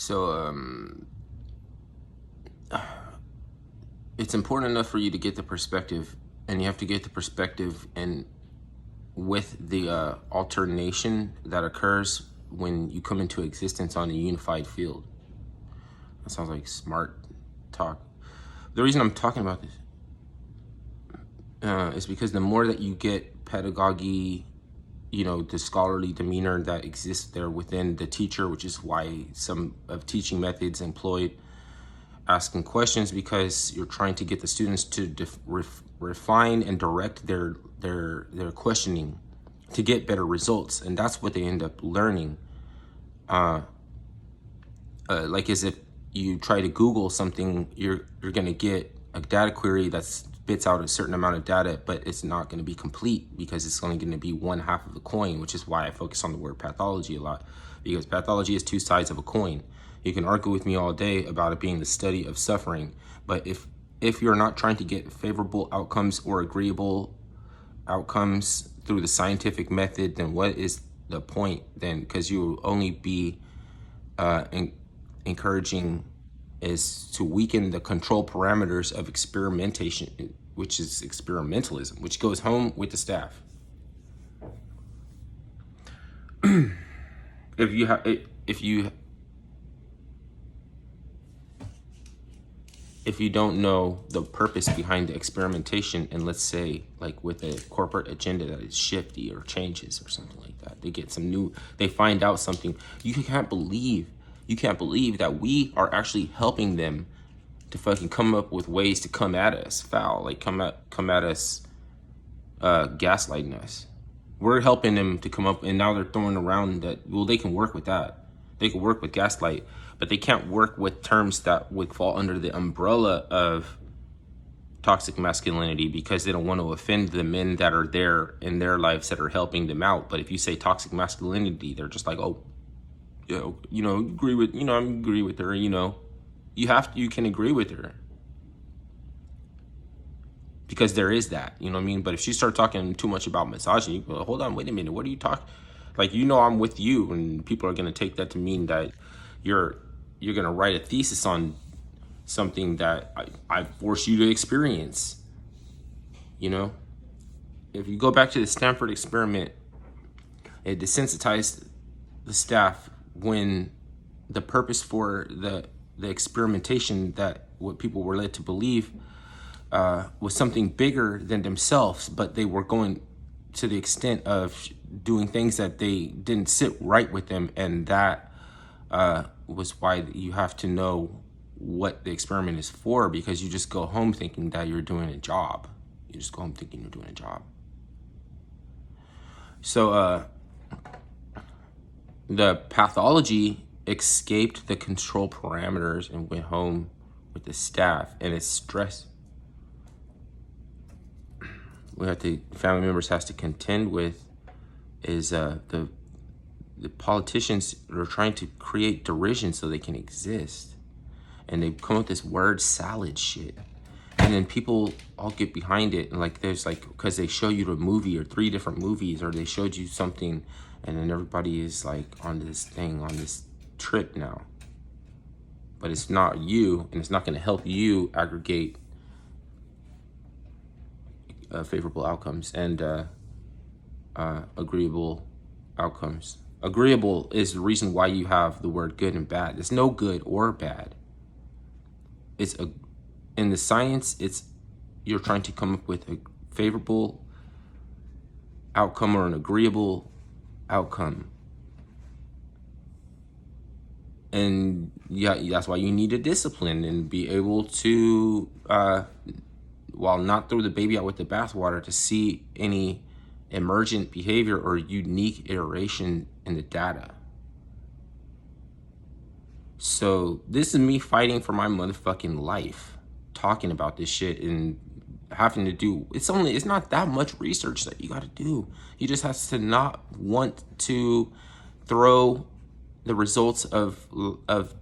So it's important enough for you to get the perspective, and you have to get the perspective and with the alternation that occurs when you come into existence on a unified field. That sounds like smart talk. The reason I'm talking about this is because the more that you get pedagogy, the scholarly demeanor that exists there within the teacher, which is why some of teaching methods employed asking questions, because you're trying to get the students to refine and direct their questioning to get better results, and that's what they end up learning. Like as if you try to Google something, you're gonna get a data query that spits out a certain amount of data, but it's not going to be complete because it's only going to be one half of the coin, which is why I focus on the word pathology a lot, because pathology is two sides of a coin. You can argue with me all day about it being the study of suffering, but if you're not trying to get favorable outcomes or agreeable outcomes through the scientific method, then what is the point then? Because you will only be encouraging is to weaken the control parameters of experimentation, which is experimentalism, which goes home with the staff. If you don't know the purpose behind the experimentation, and let's say like with a corporate agenda that is shifty or changes or something like that, they find out something, you can't believe that we are actually helping them to fucking come up with ways to come at us foul, like come at us gaslighting us. We're helping them to come up, and now they're throwing around that, well, they can work with that. They can work with gaslight, but they can't work with terms that would fall under the umbrella of toxic masculinity, because they don't want to offend the men that are there in their lives that are helping them out. But if you say toxic masculinity, they're just like, oh, yeah, agree with, I agree with her, you can agree with her. Because there is that, you know what I mean? But if she starts talking too much about misogyny, you go, hold on, wait a minute, what are you talking? Like, I'm with you, and people are going to take that to mean that you're going to write a thesis on something that I force you to experience, If you go back to the Stanford experiment, it desensitized the staff when the purpose for the experimentation, that what people were led to believe was something bigger than themselves, but they were going to the extent of doing things that they didn't sit right with them, and that was why you have to know what the experiment is for, because you just go home thinking that you're doing a job. So the pathology escaped the control parameters and went home with the staff, and it's stress family members has to contend with is the politicians are trying to create derision so they can exist, and they come up with this word salad shit, and then people all get behind it, and like there's like, because they show you the movie or 3 different movies, or they showed you something, and then everybody is like on this trip now, but it's not you, and it's not going to help you aggregate favorable outcomes and agreeable outcomes. Agreeable is the reason why you have the word good and bad. There's no good or bad. In the science, you're trying to come up with a favorable outcome or an agreeable outcome. And yeah, that's why you need a discipline and be able to while not throw the baby out with the bathwater, to see any emergent behavior or unique iteration in the data. So this is me fighting for my motherfucking life, talking about this shit and having to do, it's not that much research that you got to do. You just have to not want to throw the results of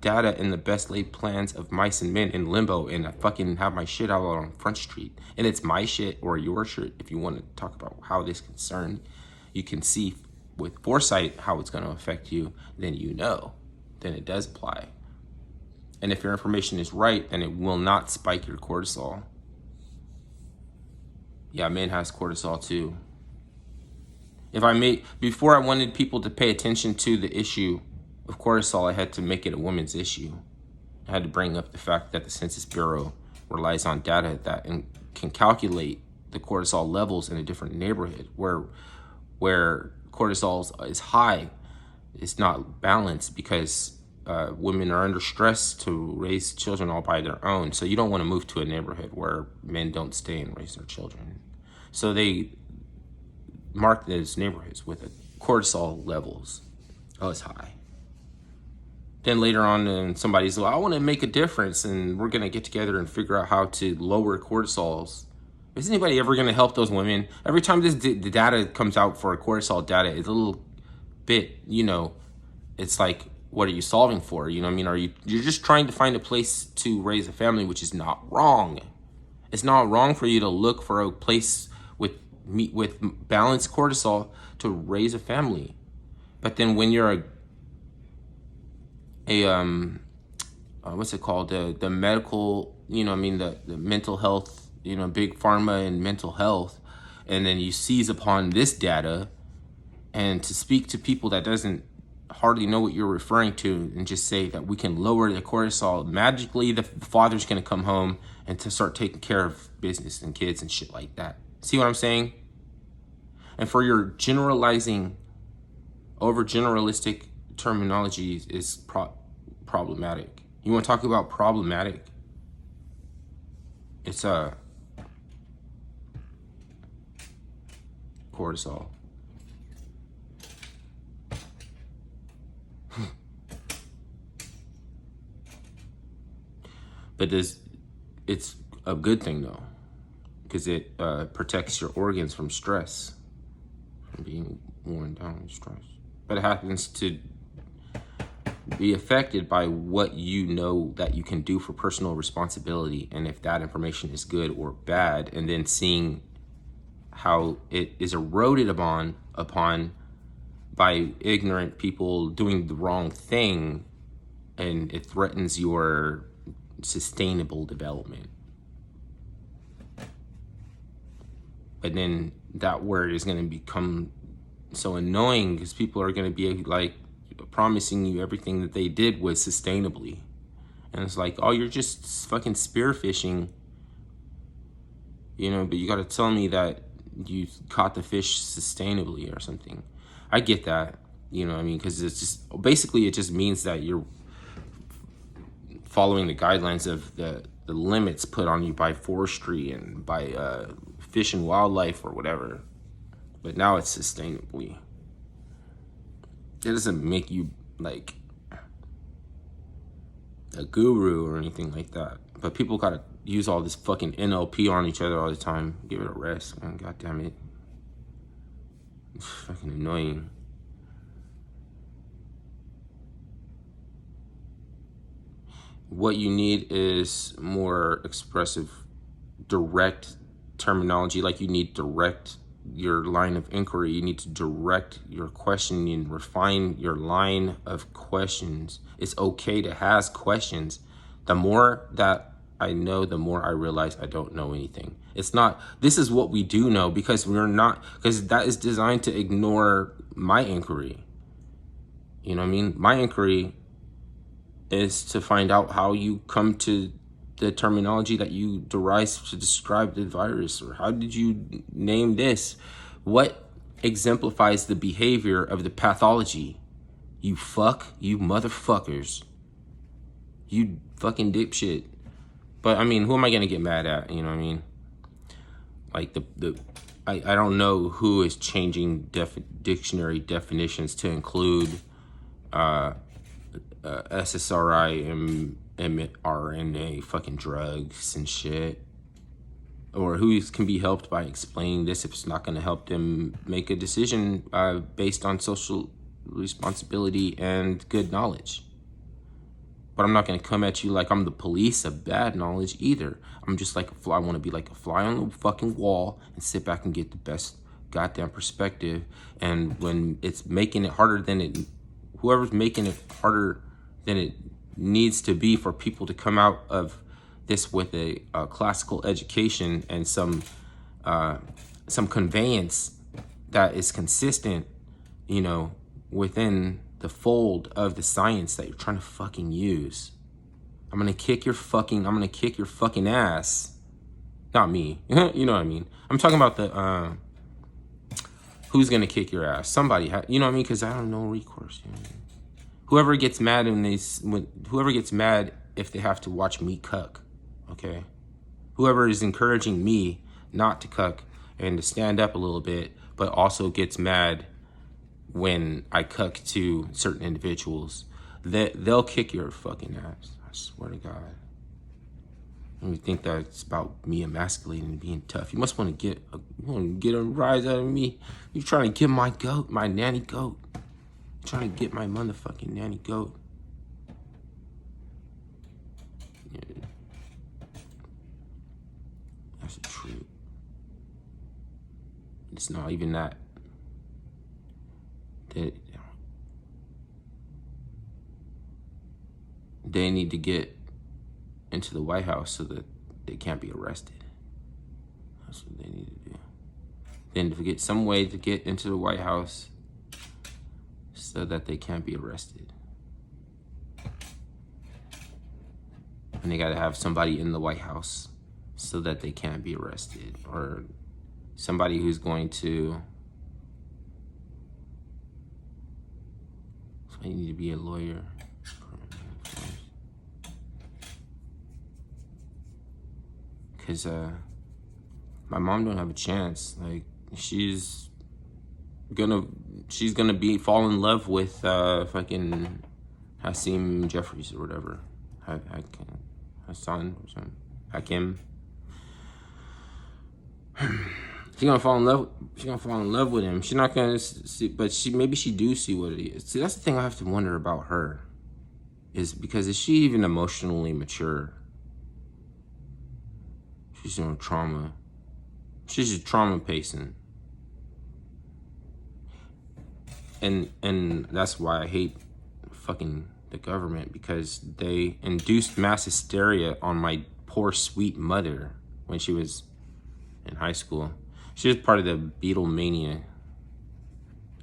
data and the best laid plans of mice and men in limbo, and I fucking have my shit out on Front Street. And it's my shit or your shit. If you want to talk about how this concerned, you can see with foresight how it's going to affect you, then then it does apply. And if your information is right, then it will not spike your cortisol. Yeah, men has cortisol too. Before I wanted people to pay attention to the issue of cortisol, I had to make it a women's issue. I had to bring up the fact that the Census Bureau relies on data that can calculate the cortisol levels in a different neighborhood where cortisol is high. It's not balanced because women are under stress to raise children all by their own. So you don't want to move to a neighborhood where men don't stay and raise their children. So they mark those neighborhoods with the cortisol levels. Oh, it's high. Then later on, somebody's like, I want to make a difference, and we're going to get together and figure out how to lower cortisols. Is anybody ever going to help those women? Every time the data comes out for cortisol data, it's a little bit, it's like, what are you solving for? You know what I mean? You're just trying to find a place to raise a family, which is not wrong. It's not wrong for you to look for a place with balanced cortisol to raise a family. But then when you're what's it called? The medical, the mental health, big pharma and mental health, and then you seize upon this data and to speak to people that doesn't hardly know what you're referring to and just say that we can lower the cortisol, magically the father's going to come home and to start taking care of business and kids and shit like that. See what I'm saying? And for your overgeneralistic terminology is problematic. You want to talk about problematic? It's cortisol. But it's a good thing though, because it protects your organs from stress, from being worn down with stress. But it happens to be affected by what you know that you can do for personal responsibility, and if that information is good or bad, and then seeing how it is eroded upon by ignorant people doing the wrong thing, and it threatens your sustainable development. But then that word is going to become so annoying because people are going to be like promising you everything that they did was sustainably, and it's like, oh, you're just fucking spearfishing, but you got to tell me that you caught the fish sustainably or something. I get that, because it's just basically, it just means that you're following the guidelines of the limits put on you by forestry and by fish and wildlife or whatever. But now it's sustainably. It doesn't make you like a guru or anything like that. But people gotta use all this fucking NLP on each other all the time. Give it a rest, man. God damn it. It's fucking annoying. What you need is more expressive, direct terminology. Like, you need direct your line of inquiry. You need to direct your questioning and refine your line of questions. It's okay to ask questions. The more that I know, the more I realize I don't know anything. It's not, this is what we do know, because because that is designed to ignore my inquiry. You know what I mean? My inquiry is to find out how you come to the terminology that you derive to describe the virus, or how did you name this? What exemplifies the behavior of the pathology? You motherfuckers. You fucking dipshit. But I mean, who am I gonna get mad at? You know what I mean? Like I don't know who is changing dictionary definitions to include SSRI and mRNA fucking drugs and shit, or who can be helped by explaining this if it's not going to help them make a decision based on social responsibility and good knowledge. But I'm not going to come at you like I'm the police of bad knowledge either. I'm just like a fly. I want to be like a fly on the fucking wall and sit back and get the best goddamn perspective. And when it's making it harder than whoever's making it harder than it needs to be for people to come out of this with a classical education and some conveyance that is consistent, you know, within the fold of the science that you're trying to fucking use. I'm gonna kick your fucking ass. Not me. You know what I mean? I'm talking about the who's gonna kick your ass? Somebody, you know what I mean? Because I don't know recourse. You know what I mean? Whoever gets mad whoever gets mad if they have to watch me cuck, okay? Whoever is encouraging me not to cuck and to stand up a little bit, but also gets mad when I cuck to certain individuals, they'll kick your fucking ass. I swear to God. And you think that it's about me emasculating and being tough. You must want to get a rise out of me. You trying to get my goat, my nanny goat. You trying to get my motherfucking nanny goat. Yeah. That's the truth. It's not even that. They need to get into the White House so that they can't be arrested. That's what they need to do. Then to get some way to get into the White House so that they can't be arrested. And they gotta have somebody in the White House so that they can't be arrested. Or somebody who's going to... So you need to be a lawyer. Because my mom don't have a chance. Like, she's gonna fall in love with fucking Hakeem Jeffries or whatever. Hassan or something. Hakim. She's gonna fall in love with him. She's not gonna see, but maybe she do see what it is. See, that's the thing I have to wonder about her. Is because is she even emotionally mature? She's doing trauma. She's just trauma pacing. And that's why I hate fucking the government, because they induced mass hysteria on my poor sweet mother when she was in high school. She was part of the Beatlemania.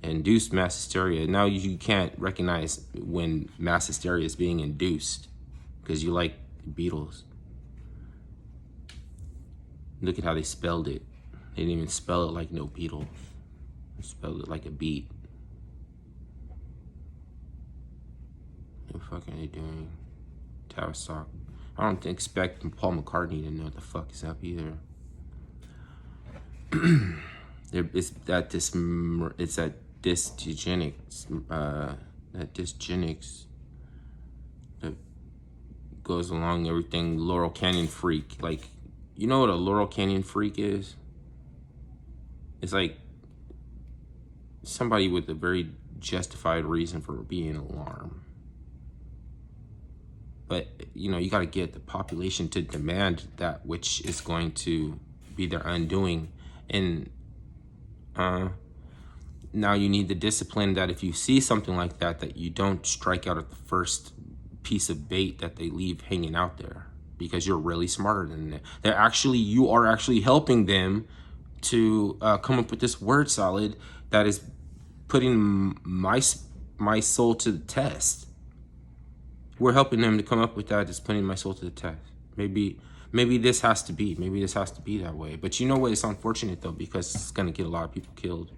Induced mass hysteria. Now you can't recognize when mass hysteria is being induced because you like Beatles. Look at how they spelled it. They didn't even spell it like no Beetle. They spelled it like a beat. What the fuck are they doing? Tavistock. I don't expect Paul McCartney to know what the fuck is up either. It's that dysgenics that goes along everything. Laurel Canyon freak. Like, you know what a Laurel Canyon freak is? It's like somebody with a very justified reason for being alarmed. But, you know, you got to get the population to demand that which is going to be their undoing. And now you need the discipline that if you see something like that, that you don't strike out at the first piece of bait that they leave hanging out there, because you're really smarter than them. You are actually helping them to come up with this word salad that is putting my soul to the test. We're helping them to come up with that. It's putting my soul to the test. Maybe this has to be. Maybe this has to be that way. But you know what? It's unfortunate though, because it's gonna get a lot of people killed.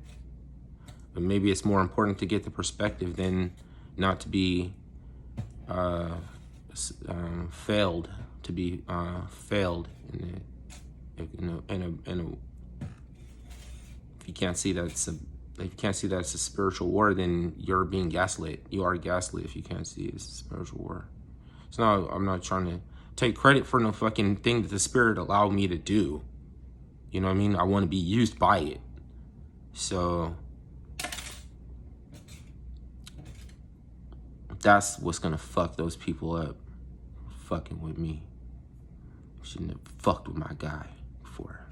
But maybe it's more important to get the perspective than not to be failed. To be failed in a. If you can't see that it's a spiritual war, then you're being gaslit. You are gaslit if you can't see it's a spiritual war. So no, I'm not trying to take credit for no fucking thing that the spirit allowed me to do. You know what I mean? I want to be used by it. So that's what's gonna fuck those people up. Fucking with me. Shouldn't have fucked with my guy before.